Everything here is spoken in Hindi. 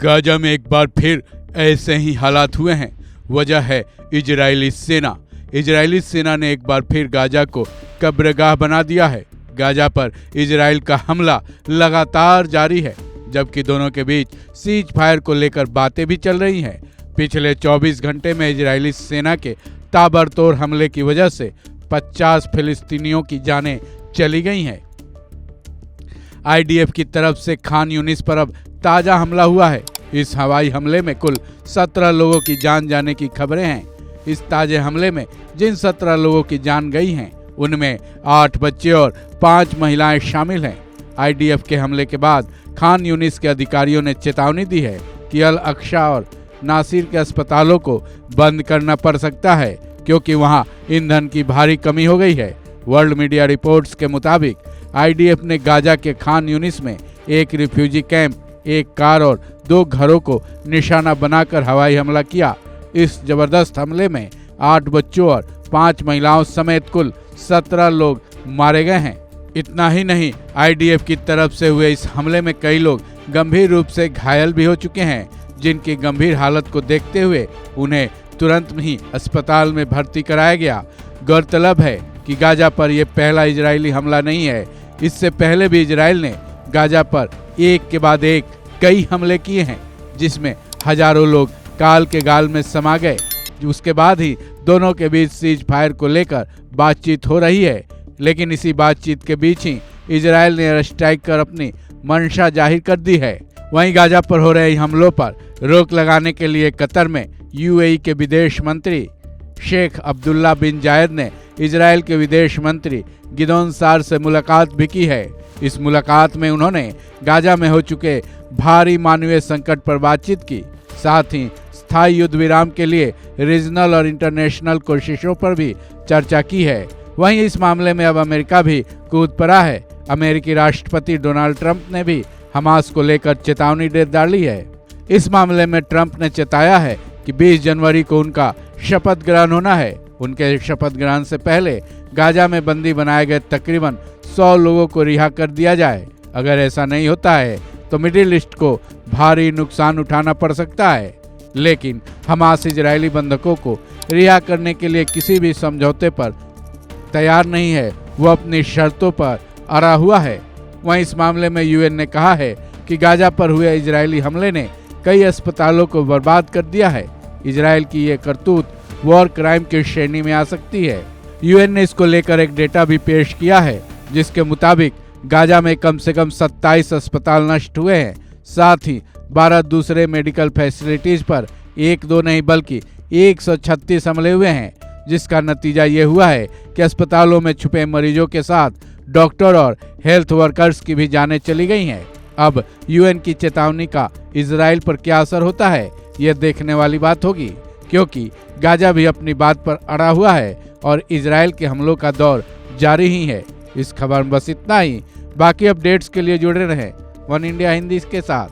गाजा में एक बार फिर ऐसे ही हालात हुए हैं। वजह है इजरायली सेना। इजरायली सेना ने एक बार फिर गाजा को कब्रगाह बना दिया है। गाजा पर इजराइल का हमला लगातार जारी है, जबकि दोनों के बीच सीज फायर को लेकर बातें भी चल रही हैं। पिछले 24 घंटे में इजरायली सेना के ताबड़तोड़ हमले की वजह से 50 फिलिस्तीनियों की जानें चली गई हैं। आईडीएफ की तरफ से खान यूनिस पर अब ताजा हमला हुआ है। इस हवाई हमले में कुल 17 लोगों की जान जाने की खबरें हैं। इस ताजे हमले में जिन 17 लोगों की जान गई हैं, उनमें 8 बच्चे और 5 महिलाएं शामिल हैं। आईडीएफ के हमले के बाद खान यूनिस के अधिकारियों ने चेतावनी दी है कि अल अक्सा और नासिर के अस्पतालों को बंद करना पड़ सकता है, क्योंकि वहां ईंधन की भारी कमी हो गई है। वर्ल्ड मीडिया रिपोर्ट्स के मुताबिक आईडीएफ ने गाजा के खान यूनिस में एक रिफ्यूजी कैंप, एक कार और 2 घरों को निशाना बनाकर हवाई हमला किया। इस जबरदस्त हमले में 8 बच्चों और 5 महिलाओं समेत कुल 17 लोग मारे गए हैं। इतना ही नहीं, आईडीएफ की तरफ से हुए इस हमले में कई लोग गंभीर रूप से घायल भी हो चुके हैं, जिनकी गंभीर हालत को देखते हुए उन्हें तुरंत ही अस्पताल में भर्ती कराया गया। गौरतलब है कि गाजा पर यह पहला इजरायली हमला नहीं है। इससे पहले भी इजराइल ने गाजा पर एक के बाद एक कई हमले किए हैं, जिसमें हजारों लोग काल के गाल में समा गए। उसके बाद ही दोनों के बीच सीज फायर को लेकर बातचीत हो रही है, लेकिन इसी बातचीत के बीच ही इजराइल ने एयर स्ट्राइक कर अपनी मंशा जाहिर कर दी है। वहीं गाजा पर हो रहे हमलों पर रोक लगाने के लिए कतर में यूएई के विदेश मंत्री शेख अब्दुल्ला बिन जायद ने इजराइल के विदेश मंत्री गिदोन सार से मुलाकात भी की है। इस मुलाकात में उन्होंने गाजा में हो चुके भारी मानवीय संकट पर बातचीत की, साथ ही स्थायी युद्ध विराम के लिए रीजनल और इंटरनेशनल कोशिशों पर भी चर्चा की है। वहीं इस मामले में अब अमेरिका भी कूद पड़ा है। अमेरिकी राष्ट्रपति डोनाल्ड ट्रंप ने भी हमास को लेकर चेतावनी दे डाली है। इस मामले में ट्रंप ने चेताया है कि 20 जनवरी को उनका शपथ ग्रहण होना है। उनके शपथ ग्रहण से पहले गाजा में बंदी बनाए गए तकरीबन 100 लोगों को रिहा कर दिया जाए। अगर ऐसा नहीं होता है तो मिडिल ईस्ट को भारी नुकसान उठाना पड़ सकता है। लेकिन हमास इजरायली बंधकों को रिहा करने के लिए किसी भी समझौते पर तैयार नहीं है। वो अपनी शर्तों पर अड़ा हुआ है। वहीं इस मामले में यूएन ने कहा है कि गाजा पर हुए इजरायली हमले ने कई अस्पतालों को बर्बाद कर दिया है। इजराइल की ये करतूत वॉर क्राइम की श्रेणी में आ सकती है। यूएन ने इसको लेकर एक डेटा भी पेश किया है, जिसके मुताबिक गाजा में कम से कम 27 अस्पताल नष्ट हुए हैं। साथ ही 12 दूसरे मेडिकल फैसिलिटीज पर 1-2 नहीं बल्कि 136 हमले हुए हैं, जिसका नतीजा ये हुआ है कि अस्पतालों में छुपे मरीजों के साथ डॉक्टर और हेल्थ वर्कर्स की भी जानें चली गई हैं। अब यूएन की चेतावनी का इजराइल पर क्या असर होता है, यह देखने वाली बात होगी, क्योंकि गाजा भी अपनी बात पर अड़ा हुआ है और इजराइल के हमलों का दौर जारी ही है। इस खबर में बस इतना ही। बाकी अपडेट्स के लिए जुड़े रहें वन इंडिया हिंदी के साथ।